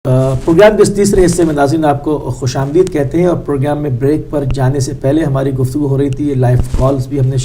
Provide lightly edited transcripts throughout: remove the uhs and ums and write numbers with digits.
Programme کے اس تیسرے حصے میں ناظرین آپ کو خوش آمدید کہتے ہیں، اور پروگرام میں بریک پر جانے سے پہلے ہماری گفتگو ہو رہی تھی، لائیو کالز بھی ہم نے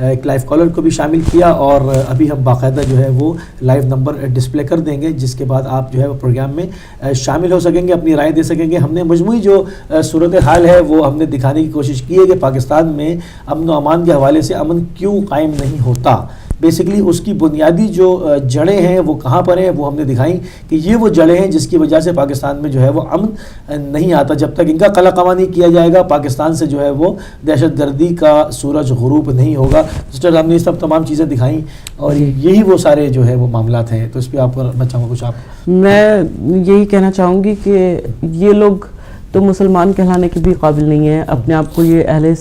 ایک لائیو کالر کو بھی شامل کیا، اور ابھی ہم باقاعدہ جو ہے وہ لائیو نمبر ڈسپلے کر دیں گے، جس کے بعد آپ جو ہے وہ پروگرام میں شامل ہو سکیں گے، اپنی رائے دے سکیں گے۔ ہم نے مجموعی جو صورتحال ہے وہ ہم نے دکھانے کی کوشش کی ہے کہ پاکستان میں امن و امان کے حوالے سے امن کیوں قائم نہیں ہوتا، بیسیکلی اس کی بنیادی جو جڑیں ہیں وہ کہاں پر ہیں، وہ ہم نے دکھائیں کہ یہ وہ جڑیں ہیں جس کی وجہ سے پاکستان میں جو ہے وہ امن نہیں آتا۔ جب تک ان کا قلع قمع نہیں کیا جائے گا، پاکستان سے جو ہے وہ دہشت گردی کا سورج غروب نہیں ہوگا۔ سسٹر ہم نے سب تمام چیزیں دکھائیں، اور یہی وہ سارے جو ہے وہ معاملات ہیں۔ تو اس پہ آپ کو میں چاہوں گا کچھ میں یہی کہنا چاہوں گی کہ یہ لوگ تو مسلمان کہلانے کے بھی قابل نہیں ہیں، اپنے آپ کو یہ اہل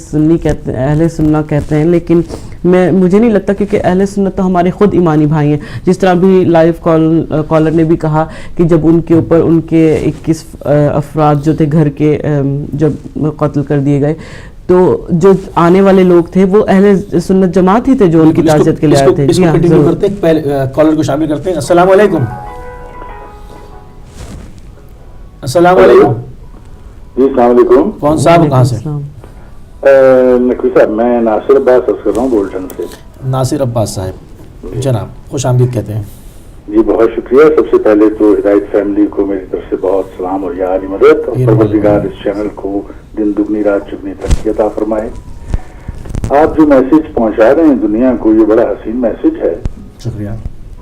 سنہ کہتے ہیں، لیکن مجھے نہیں لگتا، کیونکہ اہل سنت تو ہمارے خود ایمانی بھائی ہیں۔ جس طرح بھی لائیو کالر نے بھی کہا کہ جب ان کے اوپر ان کے 21 افراد جو تھے گھر کے جب قتل کر دیے گئے، تو جو آنے والے لوگ تھے وہ اہل سنت جماعت ہی تھے جو ان کی تعزیت کے لیے آئے تھے۔ کالر کو شامل کرتے ہیں۔ السلام علیکم۔ السلام علیکم۔ جی السلام علیکم۔ کون صاحب کہاں سے؟ نقوی صاحب، میں ناصر عباس کر رہا ہوں بولٹن سے۔ ناصر عباس صاحب، جناب خوش آمدید کہتے ہیں۔ جی بہت شکریہ۔ سب سے پہلے تو ہدایت فیملی کو میری طرف سے بہت سلام اور یا علی مدد، اور پروردگار اس چینل کو دن دگنی رات چگنی ترقی عطا فرمائے۔ آپ جو میسج پہنچا رہے ہیں دنیا کو، یہ بڑا حسین میسج ہے، شکریہ،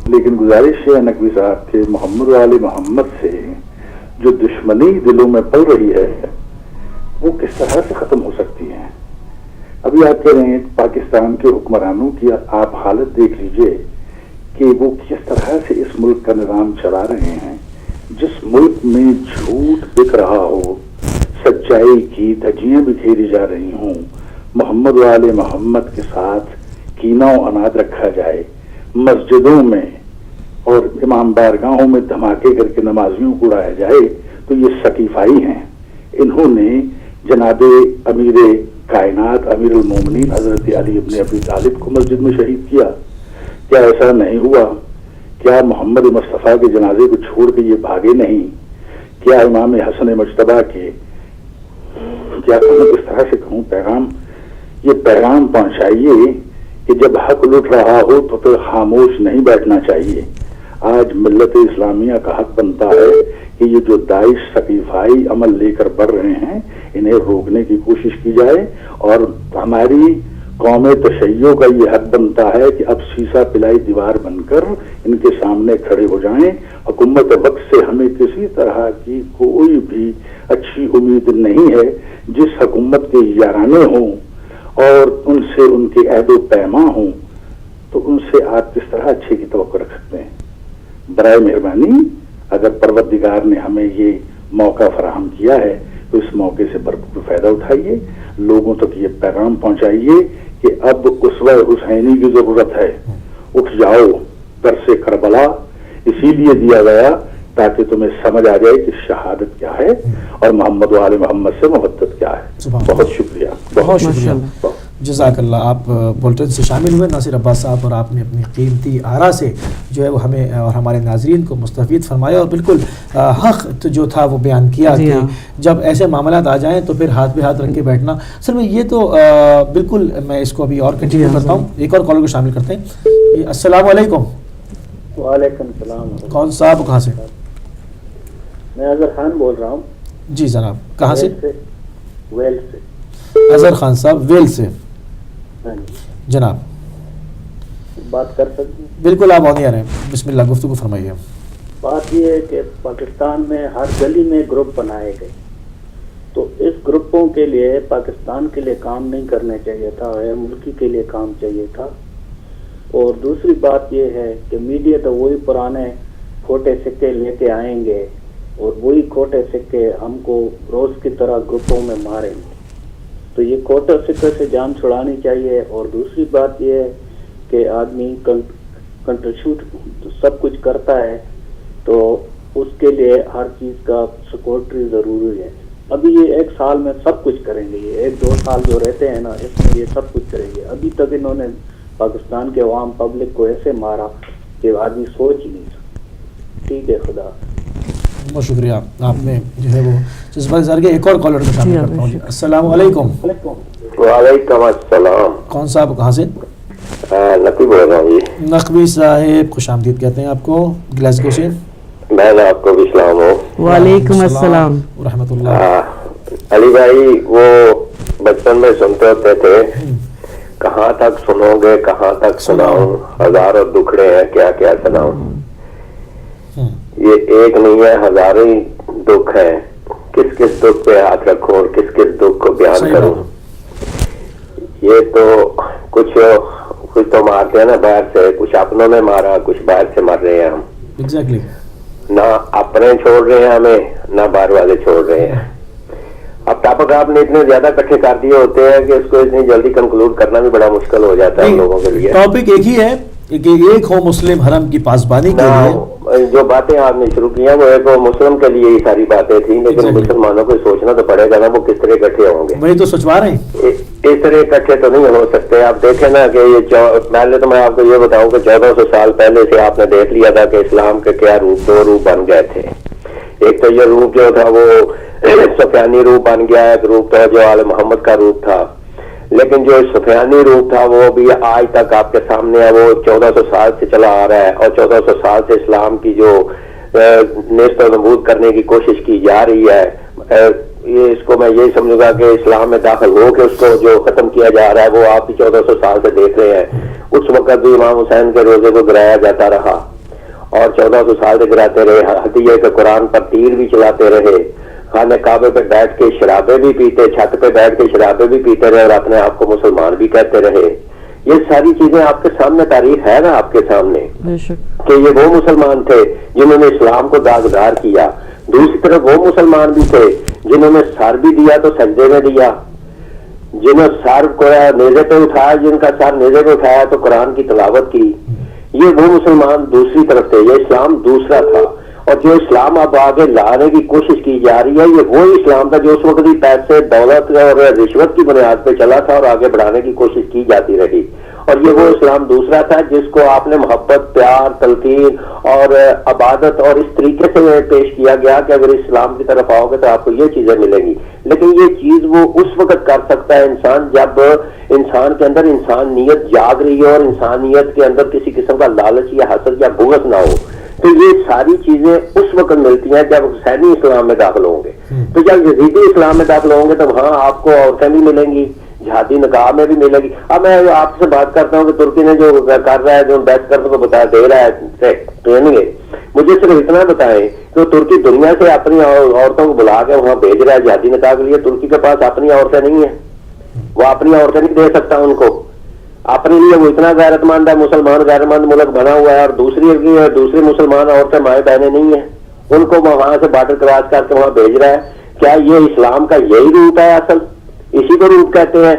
لیکن گزارش ہے نقوی صاحب کے محمد والے محمد سے جو دشمنی دلوں میں پل رہی ہے وہ کس طرح سے ختم ہو سکتی ہے؟ ابھی آپ کہہ رہے ہیں پاکستان کے حکمرانوں کی آپ حالت دیکھ لیجئے کہ وہ کس طرح سے اس ملک کا نظام چلا رہے ہیں۔ جس ملک میں جھوٹ بک رہا ہو، سچائی کی دھجیاں بکھیری جا رہی ہوں، محمد والے محمد کے ساتھ کینہ و عناد رکھا جائے، مسجدوں میں اور امام بارگاہوں میں دھماکے کر کے نمازیوں کو اڑایا جائے، تو یہ سقیفائی ہیں۔ انہوں نے جناب امیر کائنات امیر المومنین حضرت علی ابن ابی طالب کو مسجد میں شہید کیا۔ کیا ایسا نہیں ہوا؟ کیا محمد مصطفیٰ کے جنازے کو چھوڑ کے یہ بھاگے نہیں؟ کیا امام حسن مجتبیٰ کے کیا اس طرح سے کہوں یہ پیغام پہنچائیے کہ جب حق لٹ رہا ہو تو پھر خاموش نہیں بیٹھنا چاہیے۔ آج ملت اسلامیہ کا حق بنتا ہے کہ یہ جو داعش سقیفائی عمل لے کر بڑھ رہے ہیں انہیں روکنے کی کوشش کی جائے، اور ہماری قوم تشیع کا یہ حق بنتا ہے کہ اب سیسا پلائی دیوار بن کر ان کے سامنے کھڑے ہو جائیں۔ حکومت وقت سے ہمیں کسی طرح کی کوئی بھی اچھی امید نہیں ہے۔ جس حکومت کے یارانے ہوں اور ان سے ان کے عہد و پیما ہوں، تو ان سے آپ کس طرح اچھے کی توقع رکھ سکتے ہیں؟ برائے مہربانی اگر پروردگار نے ہمیں یہ موقع فراہم کیا ہے تو اس موقع سے بھرپور فائدہ اٹھائیے، لوگوں تک یہ پیغام پہنچائیے کہ اب اسوہ حسینی کی ضرورت ہے، اٹھ جاؤ در سے کربلا اسی لیے دیا گیا تاکہ تمہیں سمجھ آ جائے کہ شہادت کیا ہے اور محمد و آل محمد سے محبت کیا ہے۔ بہت شکریہ، بہت شکریہ، جزاک اللہ۔ آپ بولٹن سے شامل ہوئے ناصر عباس صاحب، اور آپ نے اپنی قیمتی آراء سے جو ہے وہ ہمیں اور ہمارے ناظرین کو مستفید فرمایا، اور بالکل حق جو تھا وہ بیان کیا کہ جب ایسے معاملات آ جائیں تو پھر ہاتھ پہ ہاتھ رکھ کے بیٹھنا اصل میں یہ تو بالکل، میں اس کو ابھی اور کنٹینیو کرتا ہوں، ایک اور کالر کو شامل کرتے ہیں۔ السلام علیکم۔ وعلیکم السلام۔ کون صاحب کہاں سے؟ میں اظہر خان بول رہا ہوں۔ جی جناب، کہاں سے؟ ویل سے۔ اظہر خان صاحب ویل سے، جناب بات کر سکتے ہیں؟ بالکل، آپ آن ایئر ہیں، بسم اللہ، گفتگو فرمائیے۔ بات یہ ہے کہ پاکستان میں ہر گلی میں گروپ بنائے گئے، تو اس گروپوں کے لیے پاکستان کے لیے کام نہیں کرنا چاہیے تھا، غیر ملکی کے لیے کام چاہیے تھا۔ اور دوسری بات یہ ہے کہ میڈیا تو وہی پرانے کھوٹے سکے لے کے آئیں گے، اور وہی کھوٹے سکے ہم کو روز کی طرح گروپوں میں ماریں گے، تو یہ کھوٹے سکے سے جان چھڑانی چاہیے۔ اور دوسری بات یہ ہے کہ آدمی کنٹریبیوٹ سب کچھ کرتا ہے تو اس کے لیے ہر چیز کا سیکورٹری ضروری ہے۔ ابھی یہ 1 سال میں سب کچھ کریں گے، یہ 1-2 سال جو رہتے ہیں نا اس میں یہ سب کچھ کریں گے۔ ابھی تک انہوں نے پاکستان کے عوام پبلک کو ایسے مارا کہ آدمی سوچ ہی نہیں سکتا۔ ٹھیک ہے، خدا۔ بہت شکریہ آپ نے جو ہے وہ جذبہ اظہار کیا. ایک اور کالر کو شامل کرتا ہوں. السلام علیکم. وعلیکم السلام. کون صاحب کہاں سے؟ نقوی بول رہا ہوں جی. نقوی صاحب خوش آمدید کہتے ہیں آپ کو گلاسگو سے. میں آپ کو بھی سلام ہوں. وعلیکم السلام ورحمۃ اللہ. علی بھائی وہ بچپن میں سنتے ہوتے تھے کہاں تک سنو گے کہاں تک سناؤں, ہزاروں دکھڑے ہیں کیا کیا سناؤں. یہ ایک نہیں ہے ہزاروں دکھ ہیں, کس کس دکھ پہ ہاتھ رکھوں اور کس کس دکھ کو بیان کروں. یہ تو کچھ تو مارتے ہیں نا باہر سے, کچھ اپنوں نے مارا, کچھ باہر سے مر رہے ہیں ہم. ایگزیکٹلی. نہ اپنے چھوڑ رہے ہیں ہمیں نہ باہر والے چھوڑ رہے ہیں. اب ٹاپک آپ نے اتنے زیادہ اکٹھے کر دیے ہوتے ہیں کہ اس کو اتنی جلدی کنکلوڈ کرنا بھی بڑا مشکل ہو جاتا ہے ہم لوگوں کے لیے. ٹاپک ایک ہی ہے کہ ایک ہو مسلم حرم کی پاسبانی کے لیے. جو باتیں آپ نے شروع کی ہیں وہ ایک مسلم کے لیے ہی ساری باتیں تھیں, لیکن مسلمانوں کو سوچنا تو پڑے گا نا وہ کس طرح اکٹھے ہوں گے. وہی تو سوچوا رہے ہیں. اس طرح اکٹھے تو نہیں ہو سکتے. آپ دیکھیں نا کہ یہ پہلے تو میں آپ کو یہ بتاؤں کہ 1400 سال پہلے سے آپ نے دیکھ لیا تھا کہ اسلام کے کیا روپ, 2 روپ بن گئے تھے. ایک تو یہ روپ جو تھا وہ سفیانی روپ بن گیا, ایک روپ تھا جو آل محمد کا روپ تھا. لیکن جو سفیانی روپ تھا وہ بھی آج تک آپ کے سامنے ہے, وہ 1400 سال سے چلا آ رہا ہے. اور 1400 سال سے اسلام کی جو نیست و نبود کرنے کی کوشش کی جا رہی ہے, یہ اس کو میں یہی سمجھوں گا کہ اسلام میں داخل ہو کے اس کو جو ختم کیا جا رہا ہے وہ آپ بھی 1400 سال سے دیکھ رہے ہیں. اس وقت بھی امام حسین کے روزے کو گرایا جاتا رہا اور 1400 سال سے گراتے رہے. ہدیے کے قرآن پر تیر بھی چلاتے رہے, خانہ کعبے پہ بیٹھ کے شرابیں بھی پیتے, چھت پہ بیٹھ کے شرابیں بھی پیتے رہے اور اپنے آپ کو مسلمان بھی کہتے رہے. یہ ساری چیزیں آپ کے سامنے, تاریخ ہے نا آپ کے سامنے کہ یہ وہ مسلمان تھے جنہوں نے اسلام کو داغدار کیا. دوسری طرف وہ مسلمان بھی تھے جنہوں نے سر بھی دیا تو سجدے میں دیا, جنہوں سر کو نیزے پہ اٹھایا, جن کا سر نیزے پہ اٹھایا تو قرآن کی تلاوت کی. یہ وہ مسلمان دوسری طرف تھے, یہ اسلام دوسرا تھا. اور جو اسلام اب آگے لانے کی کوشش کی جا رہی ہے یہ وہی اسلام تھا جو اس وقت بھی پیسے, دولت اور رشوت کی بنیاد پہ چلا تھا اور آگے بڑھانے کی کوشش کی جاتی رہی. اور یہ وہ اسلام دوسرا تھا جس کو آپ نے محبت, پیار, تلقین اور عبادت اور اس طریقے سے پیش کیا گیا کہ اگر اسلام کی طرف آؤ گے تو آپ کو یہ چیزیں ملیں گی. لیکن یہ چیز وہ اس وقت کر سکتا ہے انسان جب انسان کے اندر انسانیت جاگ رہی ہے اور انسانیت کے اندر کسی قسم کا لالچ یا حسد یا بغض نہ ہو. تو یہ ساری چیزیں اس وقت ملتی ہیں جب حسینی اسلام میں داخل ہوں گے. تو جب یزیدی اسلام میں داخل ہوں گے تو وہاں آپ کو عورتیں بھی ملیں گی, جہادی نکاح میں بھی ملے گی. اب میں آپ سے بات کرتا ہوں کہ ترکی نے جو کر رہا ہے, جو بیت کرنے کو بتا دے رہا ہے ٹریننگ, مجھے صرف اتنا بتائیں کہ ترکی دنیا سے اپنی عورتوں کو بلا کے وہاں بھیج رہا ہے جہادی نکاح کے لیے. ترکی کے پاس اپنی عورتیں نہیں ہیں, وہ اپنی عورتیں نہیں دے سکتا ان کو اپنے لیے. وہ اتنا غیرت مند ہے, مسلمان غیرت مند ملک بنا ہوا ہے, اور دوسری مسلمان عورتیں مائیں بہنیں نہیں ہیں, ان کو وہاں سے بارڈر کراس کر کے وہاں بھیج رہا ہے. کیا یہ اسلام کا یہی روپ ہے اصل؟ اسی کو روپ کہتے ہیں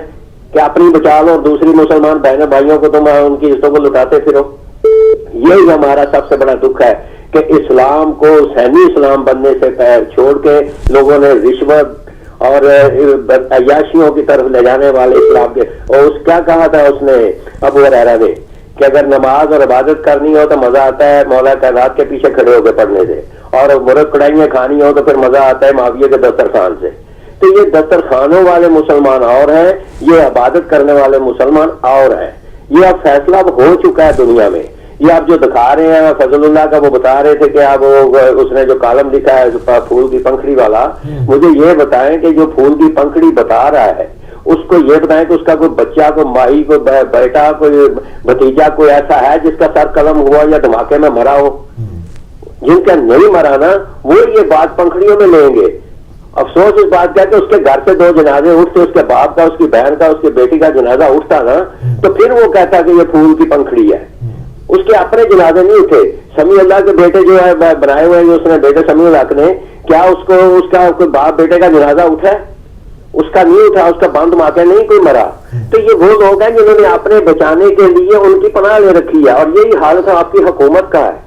کہ اپنی بچا لو اور دوسری مسلمان بہنوں بھائیوں کو تم ان کی عزتوں کو لٹاتے پھرو. یہی ہمارا سب سے بڑا دکھ ہے کہ اسلام کو حسینی اسلام بننے سے چھوڑ کے لوگوں نے رشوت اور عیاشیوں کی طرف لے جانے والے اسلام کے. اور اس کیا کہا تھا اس نے ابو ہریرہ نے کہ اگر نماز اور عبادت کرنی ہو تو مزہ آتا ہے مولا کائنات کے پیچھے کھڑے ہو کے پڑھنے سے, اور مرغ کڑھائیاں کھانی ہو تو پھر مزہ آتا ہے معاویہ کے دسترخوان سے. تو یہ دسترخوانوں والے مسلمان اور ہیں, یہ عبادت کرنے والے مسلمان اور ہیں. یہ اب فیصلہ اب ہو چکا ہے دنیا میں. یہ آپ جو دکھا رہے ہیں فضل اللہ کا, وہ بتا رہے تھے کہ اب اس نے جو کالم لکھا ہے پھول کی پنکھڑی والا, مجھے یہ بتائیں کہ جو پھول کی پنکھڑی بتا رہا ہے اس کو یہ بتائیں کہ اس کا کوئی بچہ, کوئی مائی, کوئی بیٹا, کوئی بھتیجا کوئی ایسا ہے جس کا سر قلم ہوا یا دھماکے میں مرا ہو. جن کا نہیں مرا نا وہ یہ بات پنکھڑیوں میں لیں گے. افسوس اس بات کا کہ اس کے گھر سے 2 جنازے اٹھتے, اس کے باپ کا, اس کی بہن کا, اس کی بیٹی کا جنازہ اٹھتا نا تو پھر وہ کہتا کہ یہ پھول کی پنکھڑی ہے. اس کے اپنے جنازے نہیں اٹھے. سمیع اللہ کے بیٹے جو ہے بنائے ہوئے ہیں, جو اس نے بیٹے سمیع اللہ نے, کیا اس کا کوئی باپ بیٹے کا جنازہ اٹھا ہے؟ اس کا نہیں اٹھا, اس کا بند ماتے نہیں کوئی مرا. تو یہ وہ لوگ ہیں جنہوں نے اپنے بچانے کے لیے ان کی پناہ لے رکھی ہے, اور یہی حالت آپ کی حکومت کا ہے.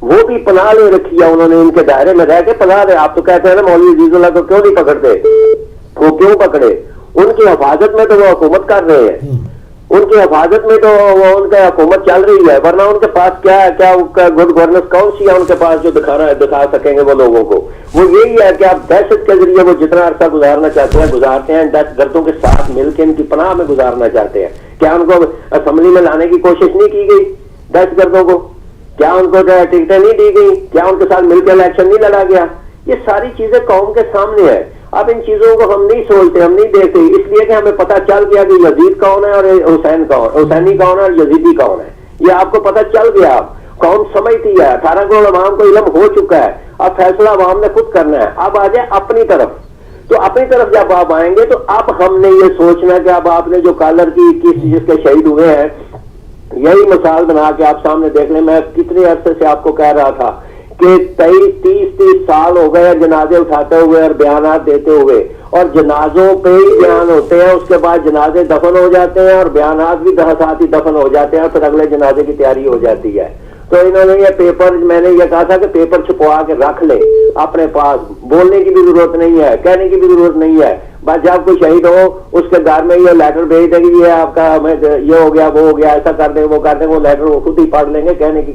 وہ بھی پناہ لے رکھی ہے, انہوں نے ان کے دائرے میں رہ کے پناہ لے. آپ تو کہتے ہیں نا مولوی عزیز اللہ کو کیوں نہیں پکڑتے, وہ کیوں پکڑے؟ ان کی حفاظت میں تو وہ حکومت کر رہے ہیں. ان کی حفاظت میں تو ان کا حکومت چل رہی ہے، ورنہ ان کے پاس کیا ہے، کیا گڈ گورننس کون سی ہے ان کے پاس جو دکھا سکیں گے وہ لوگوں کو؟ وہ یہی ہے کہ آپ دہشت کے ذریعے وہ جتنا عرصہ گزارنا چاہتے ہیں گزارتے ہیں، دہشت گردوں کے ساتھ مل کے ان کی پناہ میں گزارنا چاہتے ہیں. کیا ان کو اسمبلی میں لانے کی کوشش نہیں کی گئی دہشت گردوں کو؟ کیا ان کو ٹکٹیں نہیں دی گئی؟ کیا ان کے ساتھ مل کے الیکشن نہیں لڑا گیا؟ یہ ساری چیزیں قوم کے سامنے ہے. اب ان چیزوں کو ہم نہیں سوچتے، ہم نہیں دیکھتے، اس لیے کہ ہمیں پتہ چل گیا کہ یزید کون ہے اور حسینی کون ہے اور یزیدی کون ہے. یہ آپ کو پتہ چل گیا، قوم سمجھتی ہے، 18 کروڑ عوام کو علم ہو چکا ہے. اب فیصلہ عوام نے خود کرنا ہے. اب آ جائے اپنی طرف، تو اپنی طرف جب آپ آئیں گے تو اب ہم نے یہ سوچنا کہ اب آپ نے جو کالر کی 21 جس کے شہید ہوئے ہیں، یہی مثال بنا کے آپ سامنے دیکھ لیں. میں کتنے عرصے سے آپ کو کہہ رہا تھا کہ 30 سال ہو گئے جنازے اٹھاتے ہوئے اور بیانات دیتے ہوئے، اور جنازوں پہ ہی بیان ہوتے ہیں، اس کے بعد جنازے دفن ہو جاتے ہیں اور بیانات بھی ساتھ ہی دفن ہو جاتے ہیں، اور پھر اگلے جنازے کی تیاری ہو جاتی ہے. تو انہوں نے یہ پیپر، میں نے یہ کہا تھا کہ پیپر چھپوا کے رکھ لے اپنے پاس، بولنے کی بھی ضرورت نہیں ہے، کہنے کی بھی ضرورت نہیں ہے. بس جب کوئی شہید ہو اس کے گھر میں یہ لیٹر بھیج دے کہ یہ آپ کا ہمیں یہ ہو گیا وہ ہو گیا، ایسا کر دیں وہ کر دیں، وہ لیٹر وہ خود ہی پڑھ لیں گے. کہنے کی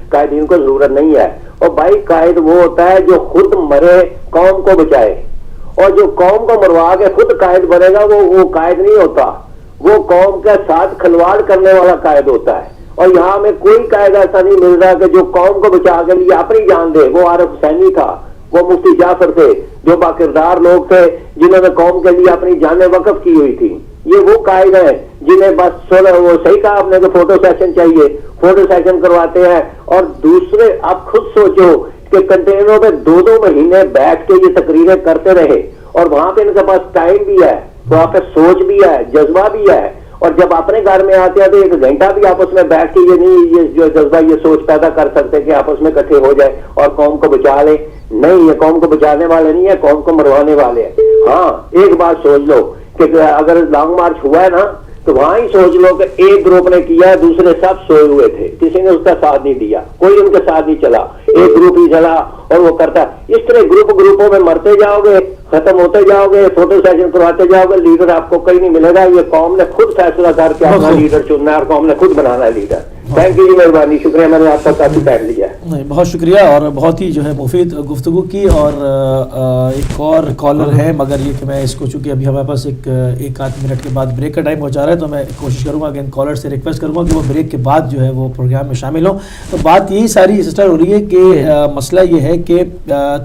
قائدین کو ضرورت نہیں ہے. اور بھائی قائد وہ ہوتا ہے جو خود مرے قوم کو بچائے، اور جو قوم کو مروا کے خود قائد بنے گا وہ قائد نہیں ہوتا، وہ قوم کے ساتھ کھلواڑ کرنے والا قائد ہوتا ہے. اور یہاں ہمیں کوئی قائد ایسا نہیں مل رہا کہ جو قوم کو بچا کے لیے اپنی جان دے. وہ عارف حسینی تھا، وہ مفتی جعفر تھے، جو باکردار لوگ تھے جنہوں نے قوم کے لیے اپنی جانیں وقف کی ہوئی تھی. یہ وہ قائد ہیں جنہیں بس وہ صحیح کہا آپ نے کہ فوٹو سیشن چاہیے، فوٹو سیشن کرواتے ہیں. اور دوسرے آپ خود سوچو کہ کنٹینروں پہ 2 مہینے بیٹھ کے یہ تقریریں کرتے رہے، اور وہاں پہ ان کے پاس ٹائم بھی ہے، وہاں پہ سوچ بھی ہے، جذبہ بھی ہے. اور جب اپنے گھر میں آتے ہیں تو 1 گھنٹہ بھی آپس میں بیٹھ کے یہ نہیں یہ جو جذبہ یہ سوچ پیدا کر سکتے کہ آپس میں اکٹھے ہو جائے اور قوم کو بچا لیں. نہیں، یہ قوم کو بچانے والے نہیں ہے، قوم کو مروانے والے ہیں. ہاں ایک بات سوچ لو کہ اگر لانگ مارچ ہوا ہے نا تو وہاں ہی سوچ لو کہ ایک گروپ نے کیا، دوسرے سب سوئے ہوئے تھے، کسی نے اس کا ساتھ نہیں دیا، کوئی ان کے ساتھ نہیں چلا، ایک گروپ ہی چلا اور وہ کرتا. اس طرح گروپوں میں مرتے جاؤ گے، ختم ہوتے جاؤ گے، فوٹو سیشن کرواتے جاؤ گے، لیڈر آپ کو کہیں نہیں ملے گا. یہ قوم نے خود فیصلہ کر کے اپنا لیڈر چننا ہے اور قوم نے خود بنانا ہے لیڈر. تھینک یو جی، مہربانی، شکریہ، میں نے آپ کا کافی ٹائم لیا. نہیں، بہت شکریہ، اور بہت ہی جو ہے مفید گفتگو کی. اور ایک اور کالر ہے، مگر یہ کہ میں اس کو چونکہ ابھی ہمارے پاس ایک آدھ منٹ کے بعد بریک کا ٹائم ہو جا رہا ہے، تو میں کوشش کروں گا کہ ان کالر سے ریکویسٹ کروں گا کہ وہ بریک کے بعد جو ہے وہ پروگرام میں شامل ہوں. تو بات یہی ساری سسٹر ہو رہی ہے کہ مسئلہ یہ ہے کہ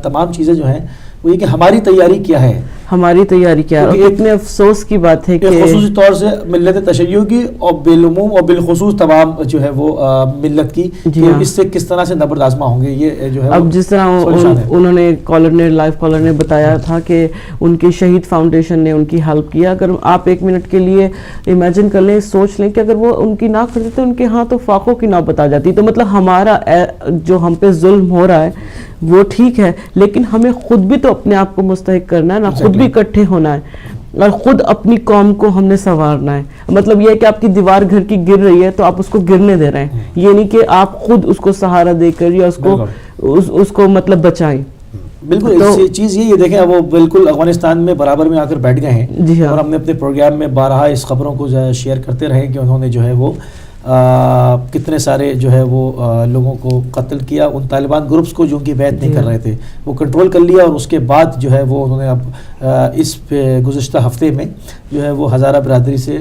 تمام چیزیں جو ہیں وہ یہ کہ ہماری تیاری کیا ہے، ہماری تیاری کیا ہے. اتنے افسوس کی بات ہے کہ خصوصی طور سے ملت تشیع کی اور بالعموم اور بالخصوص تمام جو ہے وہ ملت کی، کہ اس سے کس طرح سے نبرد آزما ہوں گے. یہ جو ہے اب جس طرح انہوں نے لائیو کالر نے بتایا تھا کہ ان کی شہید فاؤنڈیشن نے ان کی ہیلپ کیا. اگر آپ 1 منٹ کے لیے امیجن کر لیں، سوچ لیں کہ اگر وہ ان کی نہ کرتے تو ان کے ہاں تو فاقوں کی نوبت آ جاتی. تو مطلب ہمارا جو ہم پہ ظلم ہو رہا ہے وہ ٹھیک ہے، لیکن ہمیں خود بھی تو اپنے آپ کو مستحق کرنا ہے نا، خود بھی اکٹھے ہونا ہے اور خود اپنی قوم کو ہم نے سنوارنا ہے. مطلب یہ ہے کہ آپ کی دیوار گھر کی گر رہی ہے تو آپ اس کو گرنے دے رہے ہیں، یہ نہیں کہ آپ خود اس کو سہارا دے کر یا اس کو مطلب بچائیں. بالکل چیز یہ دیکھیں، وہ بالکل افغانستان میں برابر میں آ کر بیٹھ گئے ہیں. اور ہم نے اپنے پروگرام میں بارہا اس خبروں کو شیئر کرتے رہے کہ انہوں نے جو ہے وہ کتنے سارے جو ہے وہ لوگوں کو قتل کیا. ان طالبان گروپس کو جو ان کی بیعت نہیں کر رہے تھے وہ کنٹرول کر لیا، اور اس کے بعد جو ہے وہ انہوں نے اب اس گزشتہ ہفتے میں جو ہے وہ ہزارہ برادری سے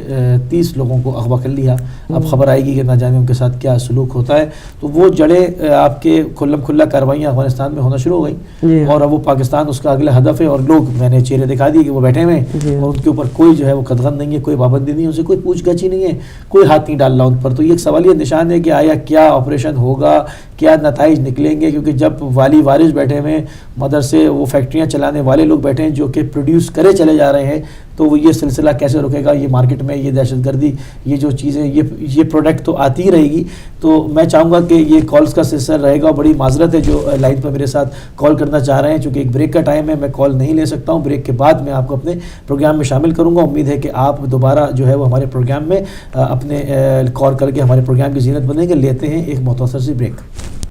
30 لوگوں کو اغوا کر لیا. اب خبر آئے گی کہ نہ جانے ان کے ساتھ کیا سلوک ہوتا ہے. تو وہ جڑیں آپ کے کھلم کھلا کارروائیاں افغانستان میں ہونا شروع ہو گئیں، اور اب وہ پاکستان اس کا اگلا ہدف ہے. اور لوگ میں نے چہرے دکھا دیے کہ وہ بیٹھے ہوئے ہیں اور ان کے اوپر کوئی جو ہے وہ قدغن نہیں ہے، کوئی پابندی نہیں ہے، ان سے کوئی پوچھ گچھ ہی نہیں ہے، کوئی ہاتھ نہیں ڈال رہا ان پر. تو یہ ایک سوالیہ نشان ہے کہ آیا کیا آپریشن ہوگا، کیا نتائج نکلیں گے. کیونکہ جب والی وارث بیٹھے ہوئے مدرسے، وہ فیکٹریاں چلانے والے لوگ بیٹھے ہیں جو کہ پروڈیوس کرے چلے جا رہے ہیں، تو وہ یہ سلسلہ کیسے رکے گا؟ یہ مارکیٹ میں یہ دہشت گردی، یہ جو چیزیں، یہ پروڈکٹ تو آتی ہی رہے گی. تو میں چاہوں گا کہ یہ کالز کا سلسلہ رہے گا. بڑی معذرت ہے جو لائن پر میرے ساتھ کال کرنا چاہ رہے ہیں، چونکہ ایک بریک کا ٹائم ہے، میں کال نہیں لے سکتا ہوں. بریک کے بعد میں آپ کو اپنے پروگرام میں شامل کروں گا. امید ہے کہ آپ دوبارہ جو ہے وہ ہمارے پروگرام میں اپنے کال کر کے ہمارے پروگرام کی زینت بنیں گے. لیتے ہیں ایک مختصر سی بریک.